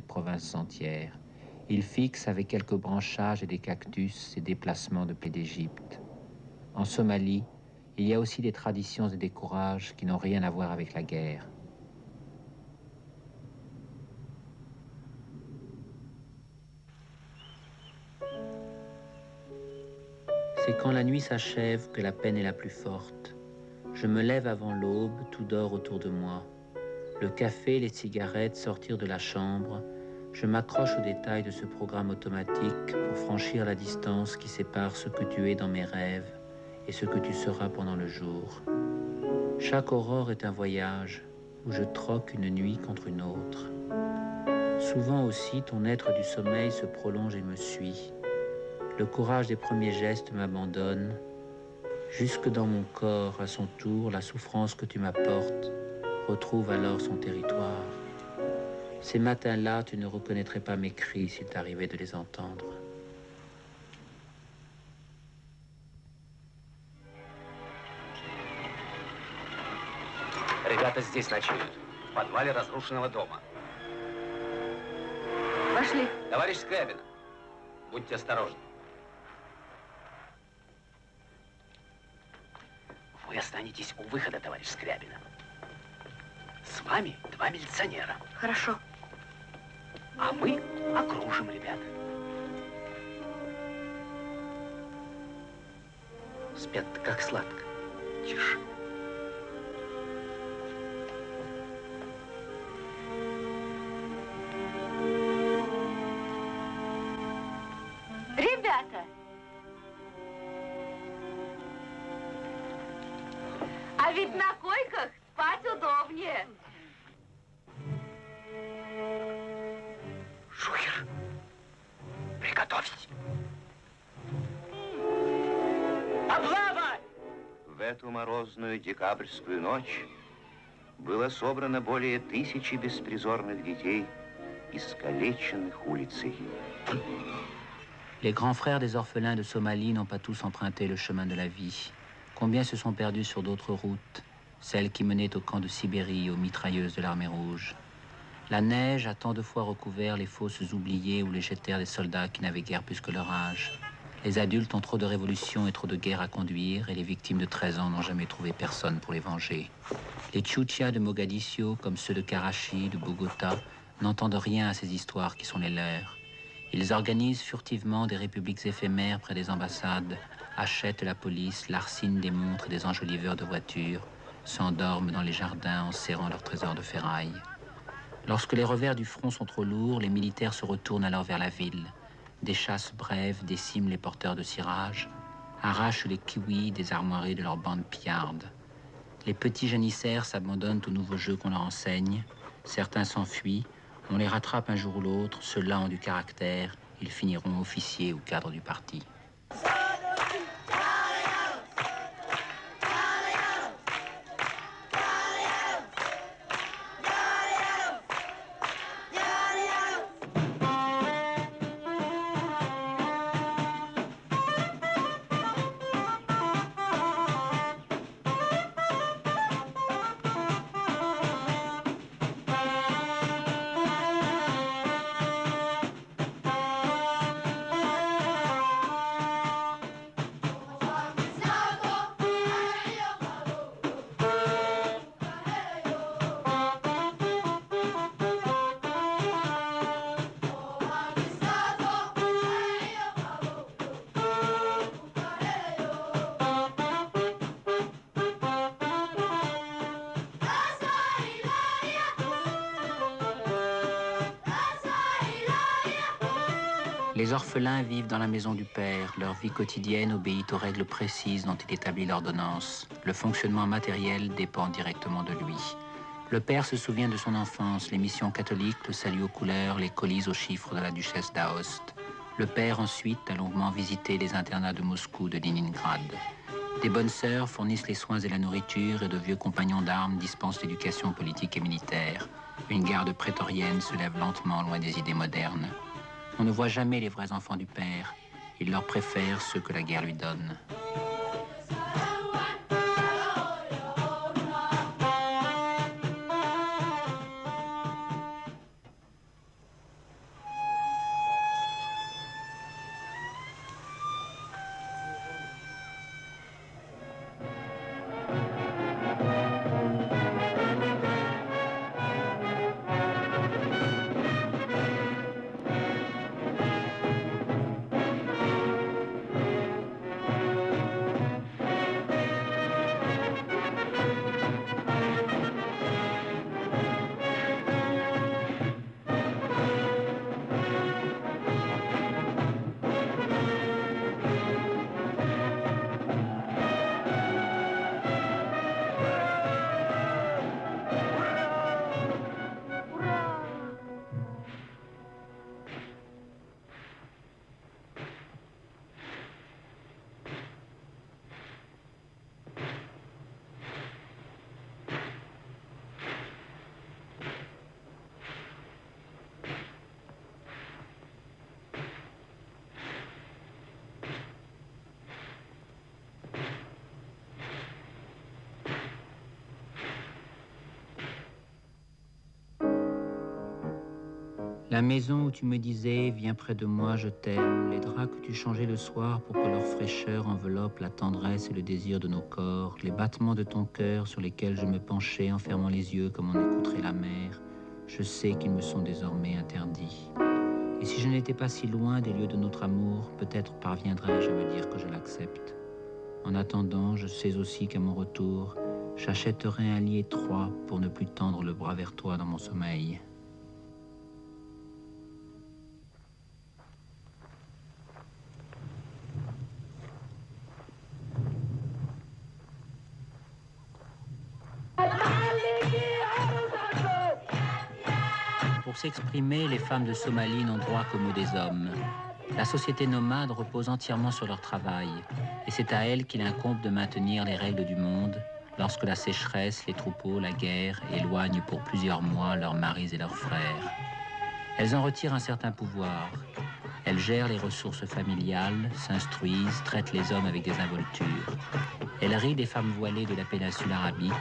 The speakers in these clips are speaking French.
provinces entières. Il fixe avec quelques branchages et des cactus ses déplacements depuis d'Égypte. En Somalie, il y a aussi des traditions et des courages qui n'ont rien à voir avec la guerre. C'est quand la nuit s'achève que la peine est la plus forte. Je me lève avant l'aube, tout dort autour de moi. Le café, les cigarettes sortirent de la chambre. Je m'accroche aux détails de ce programme automatique pour franchir la distance qui sépare ce que tu es dans mes rêves et ce que tu seras pendant le jour. Chaque aurore est un voyage où je troque une nuit contre une autre. Souvent aussi, ton être du sommeil se prolonge et me suit. Le courage des premiers gestes m'abandonne. Jusque dans mon corps, à son tour, la souffrance que tu m'apportes retrouve alors son territoire. Ces matins-là, tu ne reconnaîtrais pas mes cris s'il t'arrivait de les entendre. Ребята здесь ночуют, в подвале разрушенного дома. Пошли. Товарищ Скрябин, будьте осторожны. Вы останетесь у выхода, товарищ Скрябина. С вами 2 милиционера. Хорошо. А мы окружим ребят. Спят как сладко. Тише. Ребята! А ведь на койках спать удобнее. Шухер, приготовьтесь. Облава! В эту морозную декабрьскую ночь было собрано более 1000 беспризорных детей, искалеченных улицей. Les grands frères des orphelins de Somalie n'ont pas tous emprunté le chemin de la vie. Combien se sont perdus sur d'autres routes, celles qui menaient au camp de Sibérie, aux mitrailleuses de l'armée rouge. La neige a tant de fois recouvert les fosses oubliées où les jetèrent des soldats qui n'avaient guère plus que leur âge. Les adultes ont trop de révolutions et trop de guerres à conduire, et les victimes de 13 ans n'ont jamais trouvé personne pour les venger. Les Tchouchtchas de Mogadiscio, comme ceux de Karachi, de Bogota, n'entendent rien à ces histoires qui sont les leurs. Ils organisent furtivement des républiques éphémères près des ambassades, achètent la police, larcinent des montres et des enjoliveurs de voitures, s'endorment dans les jardins en serrant leurs trésors de ferraille. Lorsque les revers du front sont trop lourds, les militaires se retournent alors vers la ville. Des chasses brèves déciment les porteurs de cirage, arrachent les kiwis des armoiries de leurs bandes pillardes. Les petits janissaires s'abandonnent aux nouveaux jeux qu'on leur enseigne. Certains s'enfuient. On les rattrape un jour ou l'autre, ceux-là ont du caractère. Ils finiront officiers ou cadres du parti. Les orphelins vivent dans la maison du père. Leur vie quotidienne obéit aux règles précises dont il établit l'ordonnance. Le fonctionnement matériel dépend directement de lui. Le père se souvient de son enfance, les missions catholiques, le salut aux couleurs, les colis aux chiffres de la duchesse d'Aoste. Le père ensuite a longuement visité les internats de Moscou, de Leningrad. Des bonnes sœurs fournissent les soins et la nourriture et de vieux compagnons d'armes dispensent l'éducation politique et militaire. Une garde prétorienne se lève lentement loin des idées modernes. On ne voit jamais les vrais enfants du père. Il leur préfère ceux que la guerre lui donne. La maison où tu me disais, viens près de moi, je t'aime, les draps que tu changeais le soir pour que leur fraîcheur enveloppe la tendresse et le désir de nos corps, les battements de ton cœur sur lesquels je me penchais en fermant les yeux comme on écouterait la mer, je sais qu'ils me sont désormais interdits. Et si je n'étais pas si loin des lieux de notre amour, peut-être parviendrais-je à me dire que je l'accepte. En attendant, je sais aussi qu'à mon retour, j'achèterai un lit étroit pour ne plus tendre le bras vers toi dans mon sommeil. Pour s'exprimer, les femmes de Somalie n'ont droit qu'aux mots des hommes. La société nomade repose entièrement sur leur travail, et c'est à elles qu'il incombe de maintenir les règles du monde lorsque la sécheresse, les troupeaux, la guerre éloignent pour plusieurs mois leurs maris et leurs frères. Elles en retirent un certain pouvoir. Elles gèrent les ressources familiales, s'instruisent, traitent les hommes avec des involtures. Elles rient des femmes voilées de la péninsule arabique,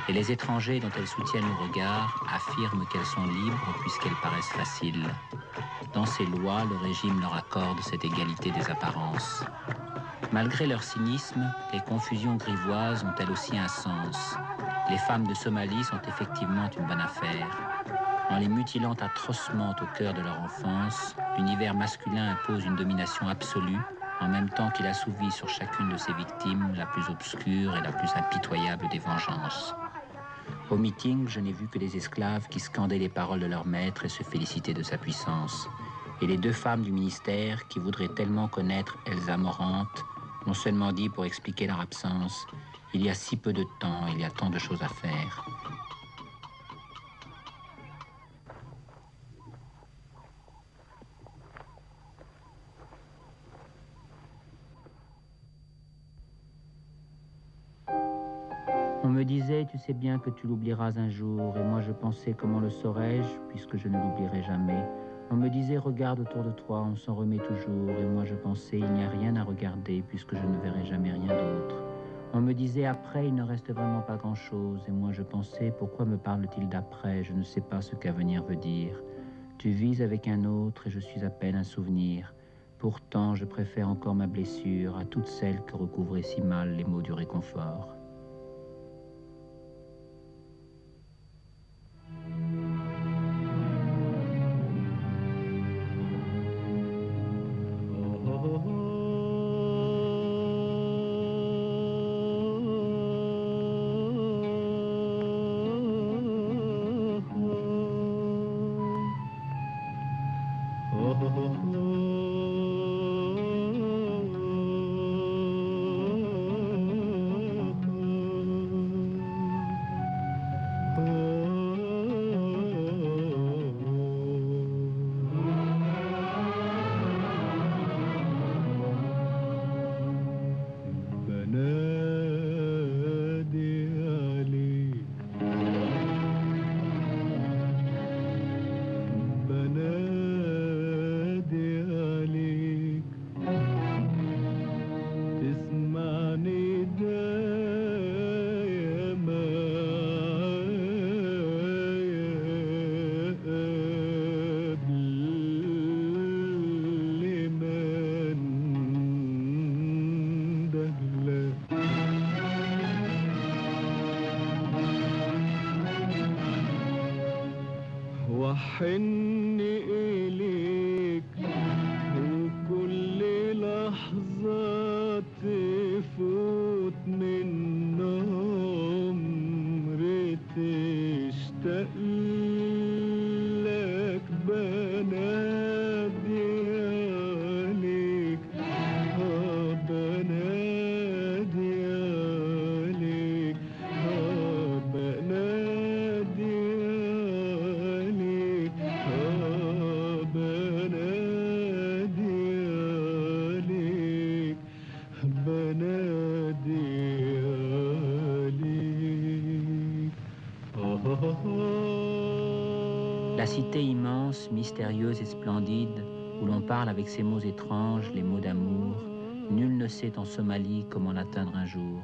et les étrangers dont elles soutiennent le regard affirment qu'elles sont libres puisqu'elles paraissent faciles. Dans ces lois, le régime leur accorde cette égalité des apparences. Malgré leur cynisme, les confusions grivoises ont elles aussi un sens. Les femmes de Somalie sont effectivement une bonne affaire. En les mutilant atrocement au cœur de leur enfance, l'univers masculin impose une domination absolue, en même temps qu'il assouvit sur chacune de ses victimes la plus obscure et la plus impitoyable des vengeances. Au meeting, je n'ai vu que des esclaves qui scandaient les paroles de leur maître et se félicitaient de sa puissance. Et les deux femmes du ministère, qui voudraient tellement connaître Elsa Morante, m'ont seulement dit pour expliquer leur absence, « Il y a si peu de temps, il y a tant de choses à faire. » On me disait, tu sais bien que tu l'oublieras un jour, et moi je pensais, comment le saurais-je, puisque je ne l'oublierai jamais. On me disait, regarde autour de toi, on s'en remet toujours, et moi je pensais, il n'y a rien à regarder, puisque je ne verrai jamais rien d'autre. On me disait, après, il ne reste vraiment pas grand-chose, et moi je pensais, pourquoi me parle-t-il d'après, je ne sais pas ce qu'avenir veut dire. Tu vis avec un autre, et je suis à peine un souvenir. Pourtant, je préfère encore ma blessure à toutes celles que recouvraient si mal les mots du réconfort. وحن إليك وكل لحظة تفوت من عمري تشتاق لك بنادي عليك بنادي عليك بنادي عليك بنادي عليك بنادي عليك. La cité immense, mystérieuse et splendide, où l'on parle avec ces mots étranges, les mots d'amour, nul ne sait en Somalie comment l'atteindre un jour.